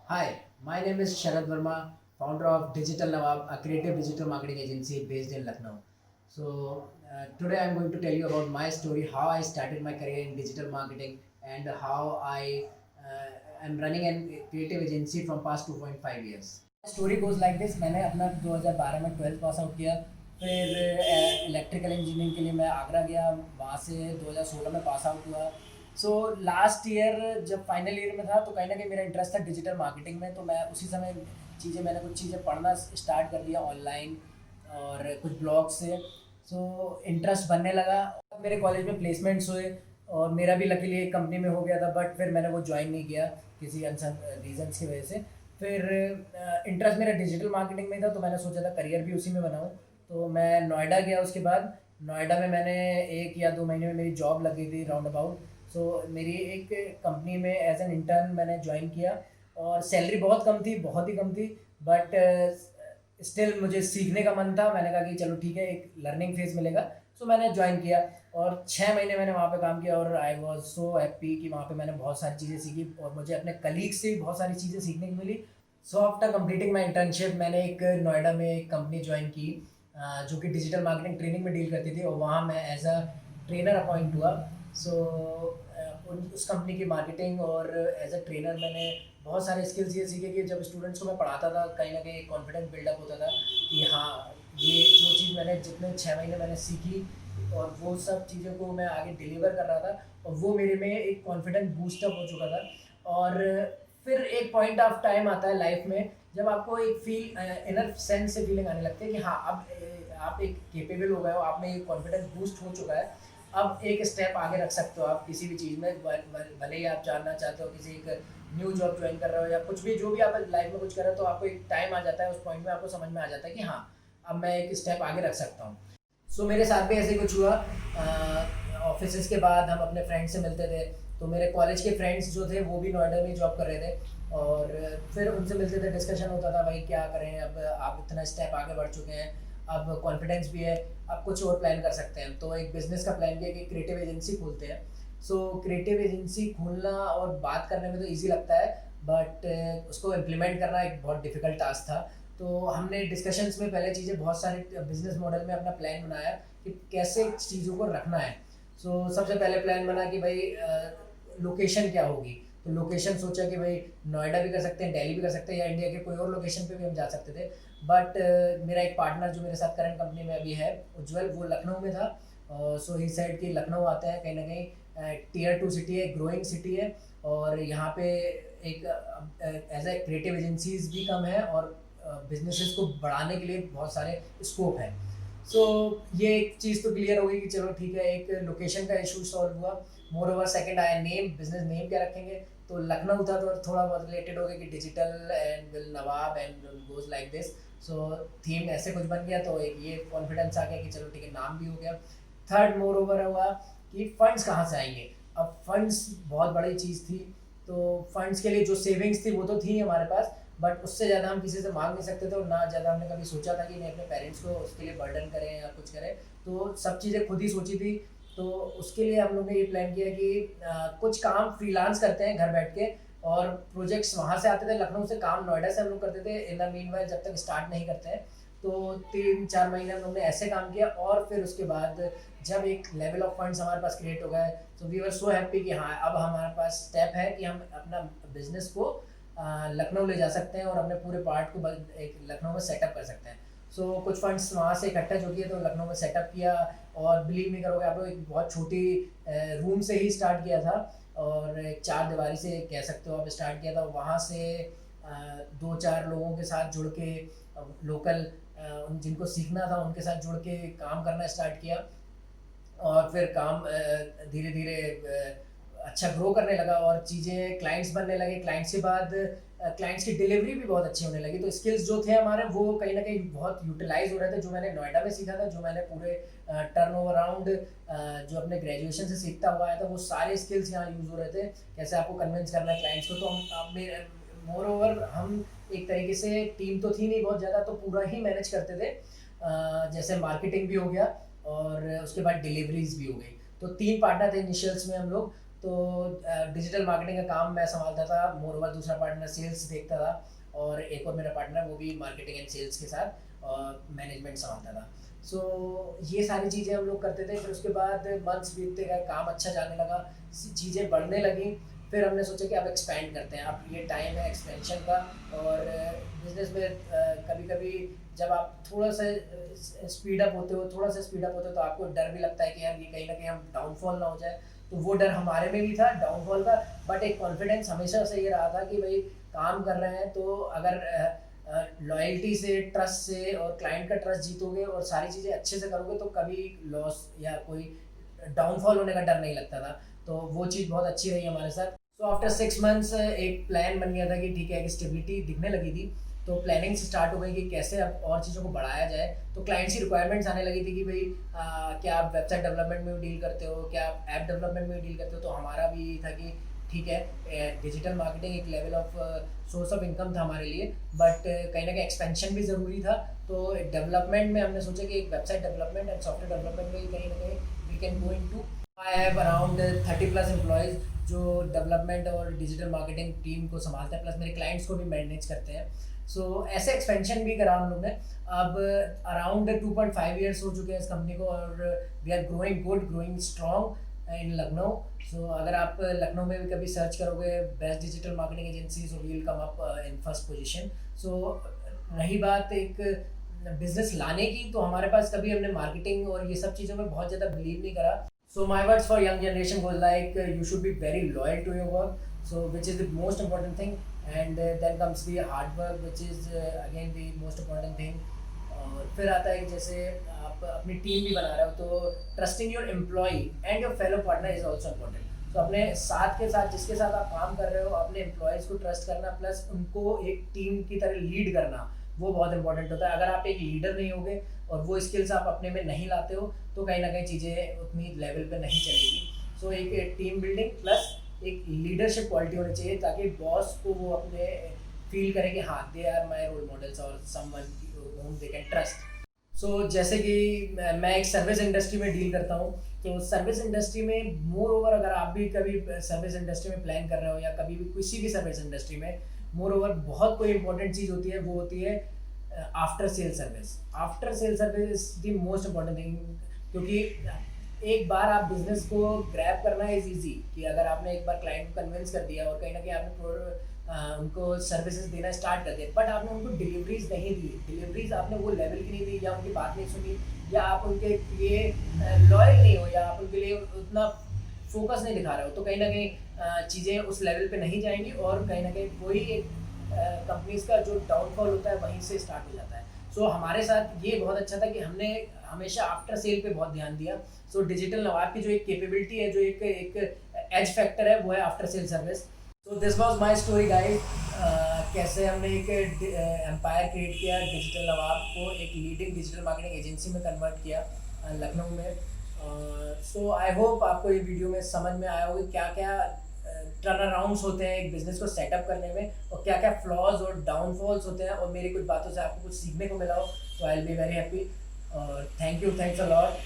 Hi, my name is Sharad Verma, founder of Digital Nawab, a creative digital marketing agency based in Lucknow. Today I'm going to tell you about my story, how I started my career in digital marketing, and how I am running a creative agency from past 2.5 years. Story goes like this. मैंने अपना 2012 में 12th pass out किया। फिर electrical engineering के लिए मैं आगरा गया, वहाँ से 2016 में पास आउट हुआ। सो लास्ट ईयर जब फाइनल ईयर में था तो कहीं ना कहीं मेरा इंटरेस्ट था डिजिटल मार्केटिंग में, तो मैं उसी समय मैंने कुछ चीज़ें पढ़ना स्टार्ट कर दिया ऑनलाइन और कुछ ब्लॉग से। सो इंटरेस्ट बनने लगा। मेरे कॉलेज में प्लेसमेंट्स हुए और मेरा भी लकीली एक कंपनी में हो गया था, बट फिर मैंने वो ज्वाइन नहीं किया किसी अनसन रीजंस की वजह से। फिर इंटरेस्ट मेरा डिजिटल मार्केटिंग में था, तो मैंने सोचा था करियर भी उसी में बनाऊँ। तो मैं नोएडा गया। उसके बाद नोएडा में मैंने 1 या 2 महीने में मेरी जॉब लगी थी राउंड अबाउट। मेरी एक कंपनी में एज एन इंटर्न मैंने ज्वाइन किया और सैलरी बहुत कम थी, बहुत ही कम थी, बट स्टिल मुझे सीखने का मन था। मैंने कहा कि चलो ठीक है, एक लर्निंग फेज मिलेगा। मैंने ज्वाइन किया और 6 महीने मैंने वहाँ पे काम किया और आई वॉज सो हैप्पी कि वहाँ पे मैंने बहुत सारी चीज़ें सीखी और मुझे अपने कलीग से भी बहुत सारी चीज़ें सीखने को मिली। आफ्टर कंप्लीटिंग माई इंटर्नशिप मैंने एक नोएडा में एक कंपनी ज्वाइन की, जो कि डिजिटल मार्केटिंग ट्रेनिंग में डील करती थी, और वहाँ मैं एज अ ट्रेनर अपॉइंट हुआ। उस कंपनी की मार्केटिंग और एज अ ट्रेनर मैंने बहुत सारे स्किल्स ये सीखे कि जब स्टूडेंट्स को मैं पढ़ाता था कहीं ना कहीं कॉन्फिडेंस बिल्डअप होता था कि हाँ, ये जो चीज़ मैंने जितने 6 महीने मैंने सीखी और वो सब चीज़ों को मैं आगे डिलीवर कर रहा था, और वो मेरे में एक कॉन्फिडेंस बूस्टअप हो चुका था। और फिर एक पॉइंट ऑफ टाइम आता है लाइफ में जब आपको एक इनर सेंस से फीलिंग आने लगती है कि हाँ, अब आप एक केपेबल हो गए हो, आप में एक कॉन्फिडेंस बूस्ट हो चुका है। अब एक स्टेप आगे रख सकते हो आप किसी भी चीज़ में, भले ही आप जानना चाहते हो किसी एक न्यू जॉब ज्वाइन कर रहे हो या कुछ भी, जो भी आप लाइफ में कुछ कर रहे हो, तो आपको एक टाइम आ जाता है, उस पॉइंट में आपको समझ में आ जाता है कि हाँ, अब मैं एक स्टेप आगे रख सकता हूँ। मेरे साथ भी ऐसे ही कुछ हुआ। ऑफिस के बाद हम अपने फ्रेंड से मिलते थे, तो मेरे कॉलेज के फ्रेंड्स जो थे वो भी नोएडा में जॉब कर रहे थे, और फिर उनसे मिलते थे, डिस्कशन होता था भाई क्या करें, अब आप इतना स्टेप आगे बढ़ चुके हैं, अब कॉन्फिडेंस भी है, अब कुछ और प्लान कर सकते हैं। तो एक बिजनेस का प्लान किया कि क्रिएटिव एजेंसी खोलते हैं। क्रिएटिव एजेंसी खोलना और बात करने में तो ईजी लगता है, बट उसको इम्प्लीमेंट करना एक बहुत डिफिकल्ट टास्क था। तो हमने डिस्कशंस में पहले चीज़ें बहुत सारे बिजनेस मॉडल में अपना प्लान बनाया कि कैसे चीज़ों को रखना है। सबसे पहले प्लान बना कि भाई लोकेशन क्या होगी। तो लोकेशन सोचा कि भाई नोएडा भी कर सकते हैं, दिल्ली भी कर सकते हैं, या इंडिया के कोई और लोकेशन पे भी हम जा सकते थे। बट मेरा एक पार्टनर जो मेरे साथ करंट कंपनी में अभी है, उज्जवल, वो लखनऊ में था। ही साइड की लखनऊ आता है, कहीं ना कहीं टियर 2 सिटी है, ग्रोइंग सिटी है, और यहाँ पे एक एज ए क्रिएटिव एजेंसीज भी कम है और बिजनेसेस को बढ़ाने के लिए बहुत सारे स्कोप है। ये एक चीज़ तो क्लियर हो गई कि चलो ठीक है, एक लोकेशन का इशू सॉल्व हुआ। मोर ओवर सेकेंड आया नेम, बिजनेस नेम क्या रखेंगे। तो लखनऊ था तो थोड़ा बहुत रिलेटेड हो गया कि digital and will Nawab and goes like this. Theme ऐसे कुछ बन गया, तो एक ये कॉन्फिडेंस आ गया कि चलो ठीक है, नाम भी हो गया। थर्ड मोर ओवर हुआ कि फंड्स कहाँ से आएंगे। अब फंड्स बहुत बड़ी चीज़ थी, तो फंड्स के लिए जो सेविंग्स थी वो तो थी हमारे पास, बट उससे ज़्यादा हम किसी से मांग नहीं सकते थे, और ना ज़्यादा हमने कभी सोचा था कि नहीं अपने पेरेंट्स को उसके लिए बर्डन करें या कुछ करें। तो सब चीज़ें खुद ही सोची थी। तो उसके लिए हम लोगों ने ये प्लान किया कि कुछ काम फ्रीलांस करते हैं घर बैठ के, और प्रोजेक्ट्स वहाँ से आते थे लखनऊ से, काम नोएडा से हम लोग करते थे इन द मीन वाइल, जब तक स्टार्ट नहीं करते हैं। तो 3-4 महीने हम लोग ने ऐसे काम किया, और फिर उसके बाद जब एक लेवल ऑफ फंड्स हमारे पास क्रिएट हो गए, तो वी वर सो हैप्पी कि हाँ, अब हमारे पास स्टेप है कि हम अपना बिजनेस को लखनऊ ले जा सकते हैं और अपने पूरे पार्ट को एक लखनऊ में सेटअप कर सकते हैं। कुछ फंड्स वहाँ से इकट्ठा जो किए तो लखनऊ में सेटअप किया, और बिलीव नहीं करोगे आप लोग, एक बहुत छोटी रूम से ही स्टार्ट किया था, और एक 4 दीवारी से कह सकते हो आप स्टार्ट किया था। वहाँ से 2-4 लोगों के साथ जुड़ के, लोकल जिनको सीखना था उनके साथ जुड़ के काम करना स्टार्ट किया, और फिर काम धीरे धीरे अच्छा ग्रो करने लगा, और चीज़ें क्लाइंट्स बनने लगे। क्लाइंट्स के बाद क्लाइंट्स की डिलीवरी भी बहुत अच्छी होने लगी। तो स्किल्स जो थे हमारे, वो कहीं ना कहीं बहुत यूटिलाइज हो रहे थे, जो मैंने नोएडा में सीखा था, जो मैंने पूरे टर्न ओवर अराउंड जो अपने ग्रेजुएशन से सीखता हुआ आया था, वो सारे स्किल्स यहाँ यूज़ हो रहे थे। कैसे आपको कन्विंस करना है क्लाइंट्स को। तो हम मोर ओवर हम एक तरीके से, टीम तो थी नहीं बहुत ज़्यादा, तो पूरा ही मैनेज करते थे। जैसे मार्केटिंग भी हो गया और उसके बाद डिलीवरीज भी हो गई। तो 3 पार्टनर थे इनिशियल्स में हम लोग, तो डिजिटल मार्केटिंग का काम मैं संभालता था, मोर ओवर दूसरा पार्टनर सेल्स देखता था, और एक और मेरा पार्टनर वो भी मार्केटिंग एंड सेल्स के साथ मैनेजमेंट संभालता था। सो ये सारी चीज़ें हम लोग करते थे। फिर उसके बाद मंथ्स बीतते गए, काम अच्छा जाने लगा, चीज़ें बढ़ने लगी। फिर हमने सोचा कि अब एक्सपैंड करते हैं, अब ये टाइम है एक्सपेंशन का। और बिजनेस में कभी कभी जब आप थोड़ा सा स्पीड अप होते हो, तो आपको डर भी लगता है कि यार ये कहीं ना कहीं हम डाउनफॉल ना हो जाए। तो वो डर हमारे में भी था डाउनफॉल का, बट एक कॉन्फिडेंस हमेशा से ये रहा था कि भाई काम कर रहे हैं तो अगर लॉयल्टी से, ट्रस्ट से और क्लाइंट का ट्रस्ट जीतोगे और सारी चीज़ें अच्छे से करोगे तो कभी लॉस या कोई डाउनफॉल होने का डर नहीं लगता था। तो वो चीज़ बहुत अच्छी रही हमारे साथ। सो आफ्टर 6 मंथ्स एक प्लान बन गया था कि ठीक है, एक स्टेबिलिटी दिखने लगी थी। तो प्लानिंग स्टार्ट हो गई कि कैसे अब और चीज़ों को बढ़ाया जाए। तो क्लाइंट्स की रिक्वायरमेंट्स आने लगी थी कि भाई क्या आप वेबसाइट डेवलपमेंट में भी डील करते हो, क्या आप ऐप डेवलपमेंट में भी डील करते हो। तो हमारा भी था कि ठीक है, डिजिटल मार्केटिंग एक level of source of income था हमारे लिए, बट कहीं ना कहीं एक्सपेंशन भी ज़रूरी था। तो डेवलपमेंट में हमने सोचा कि एक website development and software development में कहीं ना कहीं we can go into. I have around 30+ employees जो डेवलपमेंट और डिजिटल मार्केटिंग टीम को संभालते हैं, प्लस मेरे क्लाइंट्स को भी मैनेज करते हैं। सो ऐसे एक्सपेंशन भी करा हम लोग ने। अब अराउंड 2.5 ईयर्स हो चुके हैं इस कंपनी को, और we are growing good, growing strong in Lucknow. So अगर आप लखनऊ में भी कभी सर्च करोगे best digital marketing agency, so we will come up in first position. So रही बात एक बिजनेस लाने की, तो हमारे पास कभी हमने मार्केटिंग और ये सब चीज़ों में बहुत ज़्यादा बिलीव नहीं करा। So my words for young generation goes like you should be very loyal to your work, so which is the most important thing, and then comes the hard work which is again the most important thing. और फिर आता है कि जैसे आप अपनी team भी बना रहे हो, तो trusting your employee and your fellow partner is also important. तो अपने साथ के साथ, जिसके साथ आप काम कर रहे हो, अपने एम्प्लॉयज़ को ट्रस्ट करना, प्लस उनको एक टीम की तरह लीड करना, वो बहुत इंपॉर्टेंट होता है। अगर आप एक लीडर नहीं होगे और वो स्किल्स आप अपने में नहीं लाते हो, तो कहीं ना कहीं चीज़ें उतनी लेवल पे नहीं चलेगी। सो एक टीम बिल्डिंग प्लस एक लीडरशिप क्वालिटी होनी चाहिए, ताकि बॉस को वो अपने फील करें कि हाँ, they are my role models और someone whom they can trust। So जैसे कि मैं एक सर्विस इंडस्ट्री में डील करता हूँ, तो सर्विस इंडस्ट्री में मोर ओवर, अगर आप भी कभी सर्विस इंडस्ट्री में प्लान कर रहे हो या कभी भी किसी भी सर्विस इंडस्ट्री में, मोर ओवर बहुत कोई इंपॉर्टेंट चीज़ होती है, वो होती है after sale service. After sale service is the most important thing, क्योंकि एक बार आप बिजनेस को ग्रैब करना इज ईजी, कि अगर आपने एक बार क्लाइंट को कन्विंस कर दिया और कहीं ना कहीं आपने उनको सर्विसेज देना स्टार्ट कर दिया, बट आपने उनको डिलीवरीज नहीं दी, डिलीवरीज आपने वो लेवल की नहीं दी, या उनकी बात नहीं सुनी, या आप उनके लिए लॉयल नहीं हो, या आप उनके लिए उतना फोकस नहीं दिखा रहे हो, तो कहीं ना कहीं चीज़ें उस लेवल पे नहीं जाएंगी, और कहीं ना कहीं कोई एक कंपनीज का जो डाउनफॉल होता है वहीं से स्टार्ट हो जाता है। सो हमारे साथ ये बहुत अच्छा था कि हमने हमेशा आफ्टर सेल पे बहुत ध्यान दिया। सो डिजिटल नवाब की जो एक कैपेबिलिटी है, जो एक एज फैक्टर है, वो है after sale service. So this was my story guys, कैसे हमने एक एम्पायर क्रिएट किया, डिजिटल नवाब को एक लीडिंग डिजिटल मार्केटिंग एजेंसी में कन्वर्ट किया लखनऊ में। सो आई होप आपको ये वीडियो में समझ में आया होगा क्या क्या टर्न अराउंड्स होते हैं एक बिजनेस को सेटअप करने में, और क्या क्या फ्लॉज और डाउनफॉल्स होते हैं, और मेरी कुछ बातों से आपको कुछ सीखने को मिला हो, तो I will be very happy. और thank you, thanks a lot.